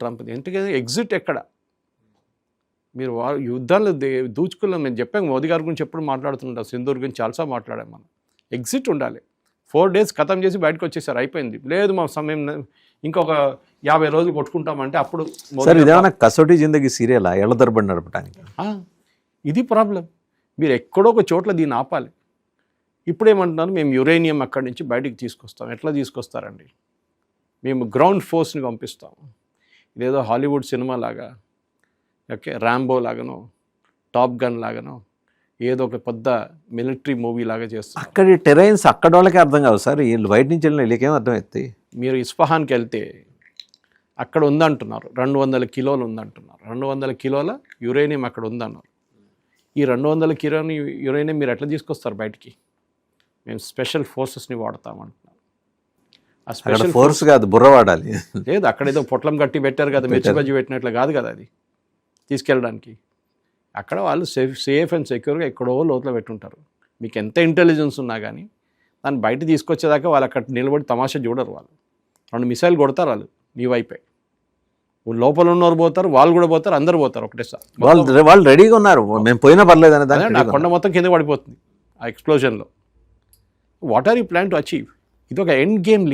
ట్రంప్ది. ఎందుకంటే ఎగ్జిట్ ఎక్కడ? మీరు యుద్ధాలు దూచుకున్నాం. నేను చెప్పాను, మోదీ గారి గురించి ఎప్పుడు మాట్లాడుతుంటాం, సింధూర్ గురించి చాలాసార్లు మాట్లాడాం మనం. ఎగ్జిట్ ఉండాలి. 4 days ఖతం చేసి బయటకు వచ్చేసారు, అయిపోయింది. లేదు మా సమయం ఇంకొక 50 రోజులు కొట్టుకుంటామంటే అప్పుడు ఇదేమన్నా కసోటి జిందగీ సీరియల్ ఏళ్ల తరబడి నడపడానికి. ఇది ప్రాబ్లం. మీరు ఎక్కడో ఒక చోట్ల దీన్ని ఆపాలి. ఇప్పుడు ఏమంటున్నారు, మేము యురేనియం అక్కడి నుంచి బయటికి తీసుకొస్తాం. ఎట్లా తీసుకొస్తారండి? మేము గ్రౌండ్ ఫోర్స్ని పంపిస్తాం. ఇదేదో హాలీవుడ్ సినిమా లాగా, ఓకే, ర్యాంబో లాగానో టాప్ గన్ లాగానో ఏదో ఒక పెద్ద మిలిటరీ మూవీ లాగా చేస్తారు. అక్కడి టెరైన్స్ అక్కడ వాళ్ళకే అర్థం కావు సార్, వీళ్ళు బయట నుంచి వెళ్ళిన వీళ్ళకేం అర్థం అవుతాయి. మీరు ఇస్ఫహాన్కి వెళ్తే అక్కడ ఉందంటున్నారు, 200 కిలోలు ఉందంటున్నారు. 200 కిలోల యురేనియం అక్కడ ఉందన్నారు. ఈ 200 కిలోల యురేనియం మీరు ఎట్లా తీసుకొస్తారు బయటికి? మేము స్పెషల్ ఫోర్సెస్ని వాడతామంటున్నారు. ఆ స్పెషల్ ఫోర్స్ కాదు, బుర్ర వాడాలి. లేదు, అక్కడ ఏదో పొట్లం కట్టి పెట్టారు కదా, మిర్చి బజ్జి పెట్టినట్లు కాదు కదా అది తీసుకెళ్ళడానికి. అక్కడ వాళ్ళు సేఫ్ అండ్ సెక్యూర్గా ఎక్కడో లోతులో పెట్టుంటారు. మీకు ఎంత ఇంటెలిజెన్స్ ఉన్నా కానీ దాన్ని బయట తీసుకొచ్చేదాకా వాళ్ళు అక్కడ నిలబడి తమాషా చూడరు. వాళ్ళు 2 మిసైల్ కొడతారు, వాళ్ళు నీ వైపే. లోపల ఉన్నవారు పోతారు, వాళ్ళు కూడా పోతారు, అందరు పోతారు ఒకటేసారి. వాళ్ళు రెడీగా ఉన్నారు, మేము పోయినా పర్లేదు అనే దాన్ని. నా కొండ మొత్తం కింద పడిపోతుంది ఆ ఎక్స్ప్లోజన్లో. What are you plan to achieve? ఇది ఒక ఎండ్ గేమ్.